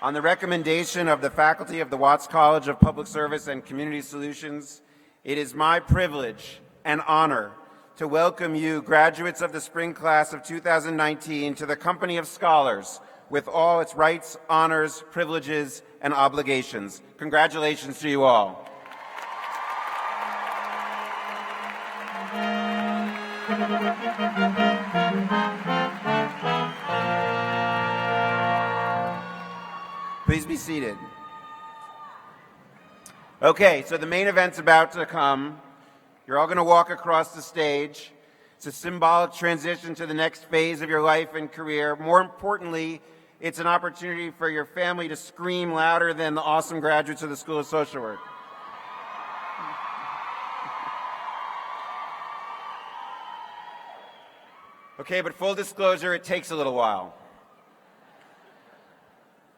On the recommendation of the faculty of the Watts College of Public Service and Community Solutions, it is my privilege and honor to welcome you, graduates of the spring class of 2019, to the company of scholars with all its rights, honors, privileges, and obligations. Congratulations to you all. Please be seated. Okay, so the main event's about to come. You're all going to walk across the stage. It's a symbolic transition to the next phase of your life and career. More importantly, it's an opportunity for your family to scream louder than the awesome graduates of the School of Social Work. Okay, but full disclosure, it takes a little while.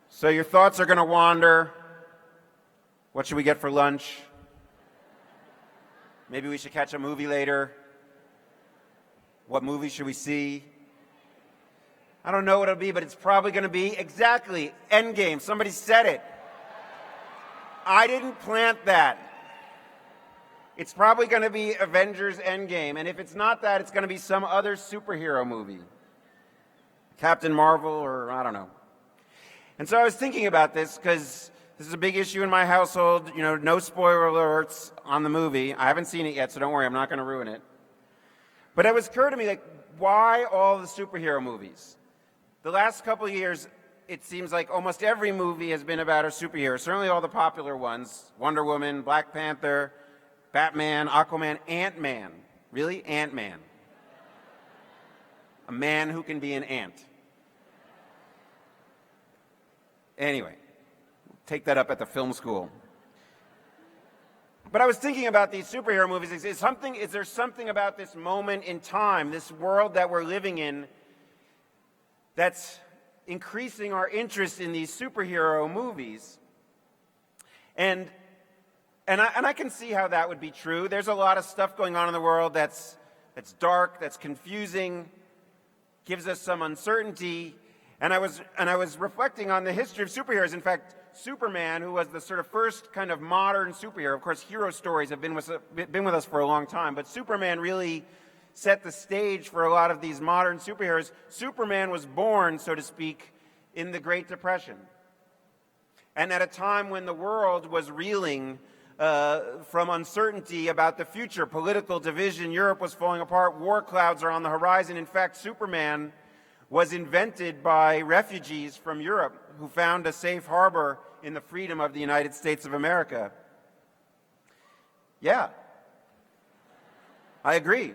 So your thoughts are going to wander. What should we get for lunch? Maybe we should catch a movie later. What movie should we see? I don't know what it'll be, but it's probably going to be exactly Endgame. Somebody said it. I didn't plant that. It's probably going to be Avengers Endgame. And if it's not that, it's going to be some other superhero movie. Captain Marvel, or I don't know. And so I was thinking about this because this is a big issue in my household. You know, no spoiler alerts on the movie. I haven't seen it yet, so don't worry, I'm not going to ruin it. But it was occurred to me, like, why all the superhero movies? The last couple of years, it seems like almost every movie has been about a superhero. Certainly all the popular ones: Wonder Woman, Black Panther, Batman, Aquaman, Ant-Man. Really? Ant-Man. A man who can be an ant. Anyway, take that up at the film school. But I was thinking about these superhero movies. Is there something about this moment in time, this world that we're living in, that's increasing our interest in these superhero movies? And I can see how that would be true. There's a lot of stuff going on in the world that's dark, that's confusing, gives us some uncertainty. And I was reflecting on the history of superheroes. In fact, Superman, who was the sort of first kind of modern superhero. Of course, hero stories have been with us for a long time, but Superman really set the stage for a lot of these modern superheroes. Superman was born, so to speak, in the Great Depression, and at a time when the world was reeling from uncertainty about the future, political division. Europe was falling apart. War clouds are on the horizon. In fact, Superman was invented by refugees from Europe who found a safe harbor in the freedom of the United States of America. Yeah, I agree.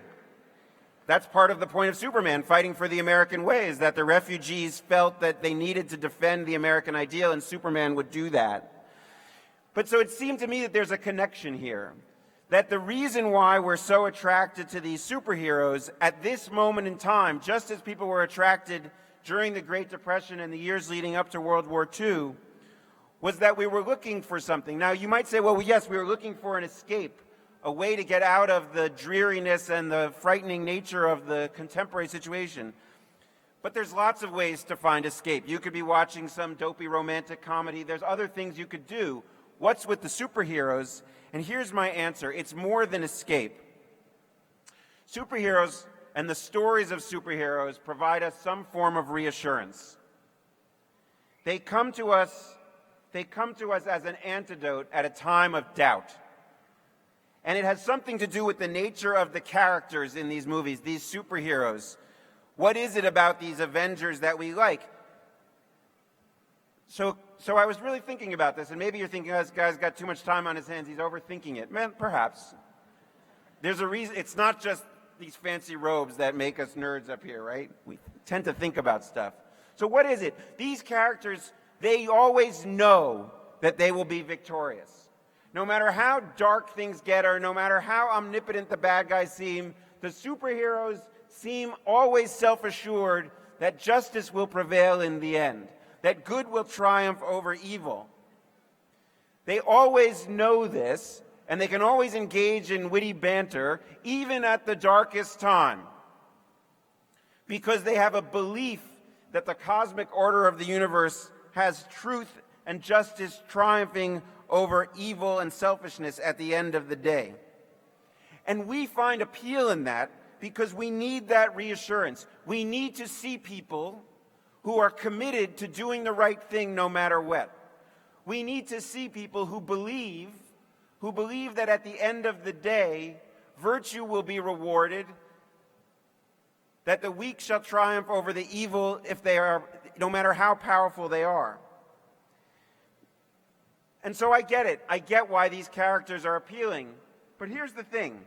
That's part of the point of Superman, fighting for the American way, is that the refugees felt that they needed to defend the American ideal, and Superman would do that. But so it seemed to me that there's a connection here, that the reason why we're so attracted to these superheroes at this moment in time, just as people were attracted during the Great Depression and the years leading up to World War II, was that we were looking for something. Now, you might say, well, yes, we were looking for an escape, a way to get out of the dreariness and the frightening nature of the contemporary situation. But there's lots of ways to find escape. You could be watching some dopey romantic comedy. There's other things you could do. What's with the superheroes? And here's my answer. It's more than escape. Superheroes and the stories of superheroes provide us some form of reassurance. They come to us as an antidote at a time of doubt. And it has something to do with the nature of the characters in these movies, these superheroes. What is it about these Avengers that we like? So I was really thinking about this, and maybe you're thinking, oh, this guy's got too much time on his hands, he's overthinking it. Man, perhaps. There's a reason. It's not just these fancy robes that make us nerds up here, right? We tend to think about stuff. So what is it? These characters, they always know that they will be victorious. No matter how dark things get, or no matter how omnipotent the bad guys seem, the superheroes seem always self-assured that justice will prevail in the end, that good will triumph over evil. They always know this, and they can always engage in witty banter, even at the darkest time, because they have a belief that the cosmic order of the universe has truth and justice triumphing over evil and selfishness at the end of the day. And we find appeal in that because we need that reassurance. We need to see people who are committed to doing the right thing no matter what. We need to see people who believe that at the end of the day, virtue will be rewarded, that the weak shall triumph over the evil if they are, no matter how powerful they are. And so I get it. I get why these characters are appealing. But here's the thing.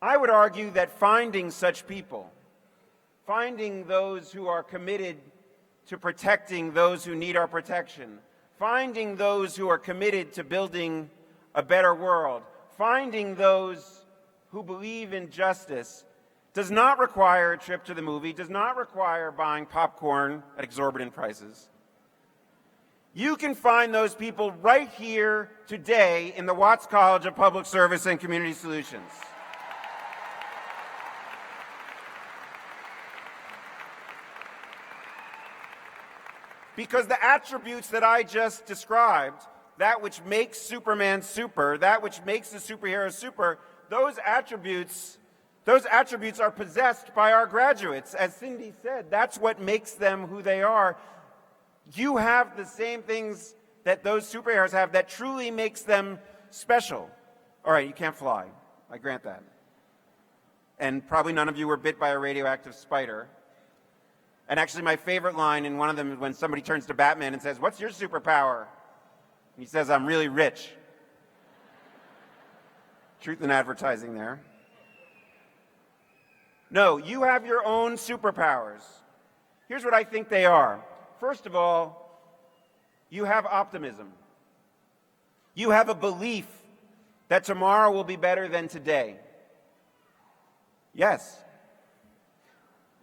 I would argue that finding such people, finding those who are committed to protecting those who need our protection, finding those who are committed to building a better world, finding those who believe in justice, does not require a trip to the movie, does not require buying popcorn at exorbitant prices. You can find those people right here today in the Watts College of Public Service and Community Solutions. Because the attributes that I just described, that which makes Superman super, that which makes the superhero super, those attributes are possessed by our graduates. As Cindy said, that's what makes them who they are. You have the same things that those superheroes have that truly makes them special. All right, you can't fly. I grant that. And probably none of you were bit by a radioactive spider. And actually, my favorite line in one of them is when somebody turns to Batman and says, "What's your superpower?" And he says, "I'm really rich." Truth in advertising there. No, you have your own superpowers. Here's what I think they are. First of all, you have optimism. You have a belief that tomorrow will be better than today. Yes.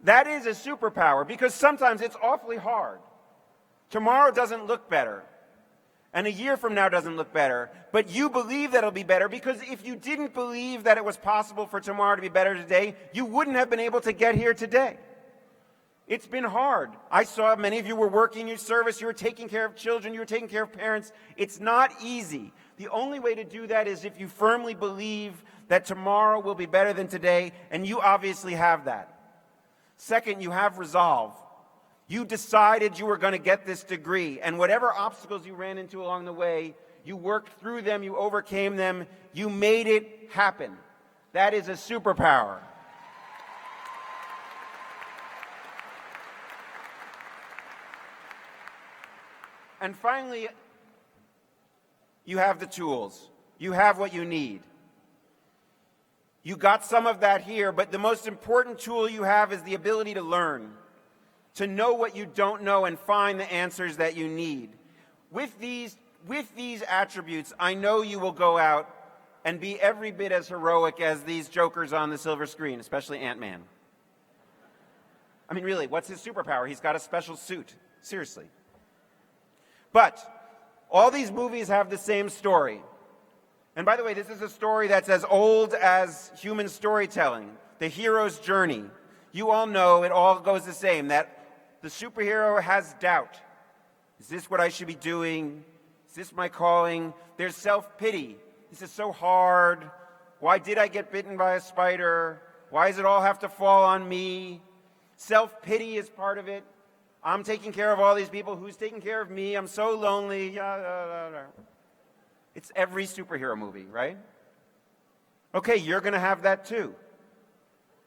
That is a superpower because sometimes it's awfully hard. Tomorrow doesn't look better, and a year from now doesn't look better, but you believe that it'll be better because if you didn't believe that it was possible for tomorrow to be better today, you wouldn't have been able to get here today. It's been hard. I saw many of you were working your service, you were taking care of children, you were taking care of parents. It's not easy. The only way to do that is if you firmly believe that tomorrow will be better than today, and you obviously have that. Second, you have resolve. You decided you were going to get this degree, and whatever obstacles you ran into along the way, you worked through them, you overcame them, you made it happen. That is a superpower. And finally, you have the tools. You have what you need. You got some of that here, but the most important tool you have is the ability to learn, to know what you don't know and find the answers that you need. With these attributes, I know you will go out and be every bit as heroic as these jokers on the silver screen, especially Ant-Man. I mean, really, what's his superpower? He's got a special suit. Seriously. But all these movies have the same story. And by the way, this is a story that's as old as human storytelling, the hero's journey. You all know it all goes the same, that the superhero has doubt. Is this what I should be doing? Is this my calling? There's self-pity. This is so hard. Why did I get bitten by a spider? Why does it all have to fall on me? Self-pity is part of it. I'm taking care of all these people. Who's taking care of me? I'm so lonely. It's every superhero movie, right? Okay, you're going to have that too.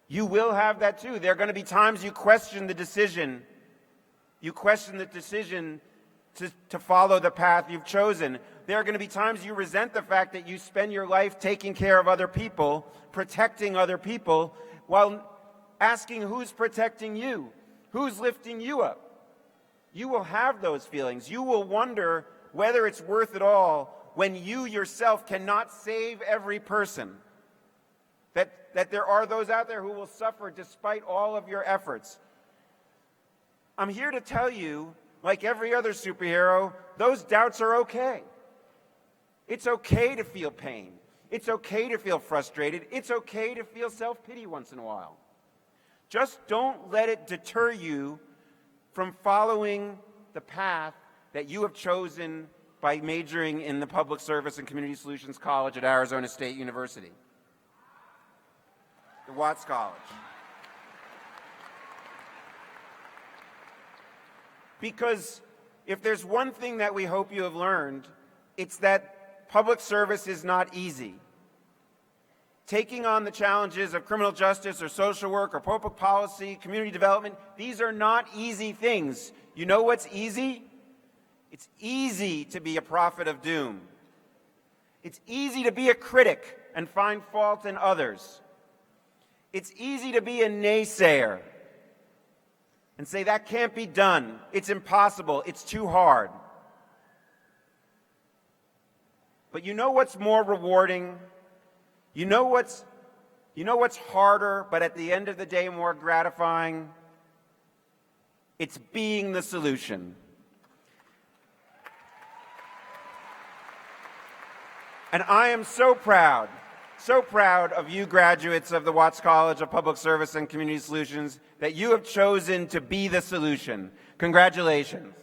You will have that too. There are going to be times you question the decision. You question the decision to follow the path you've chosen. There are going to be times you resent the fact that you spend your life taking care of other people, protecting other people, while asking who's protecting you, who's lifting you up. You will have those feelings. You will wonder whether it's worth it all when you yourself cannot save every person. That there are those out there who will suffer despite all of your efforts. I'm here to tell you, like every other superhero, those doubts are okay. It's okay to feel pain. It's okay to feel frustrated. It's okay to feel self-pity once in a while. Just don't let it deter you from following the the path that you have chosen by majoring in the Public Service and Community Solutions College at Arizona State University, the Watts College. Because if there's one thing that we hope you have learned, it's that public service is not easy. Taking on the challenges of criminal justice or social work or public policy, community development, these are not easy things. You know what's easy? It's easy to be a prophet of doom. It's easy to be a critic and find fault in others. It's easy to be a naysayer and say, that can't be done. It's impossible. It's too hard. But you know what's more rewarding? You know what's harder, but at the end of the day more gratifying? It's being the solution. And I am so proud of you graduates of the Watts College of Public Service and Community Solutions that you have chosen to be the solution. Congratulations.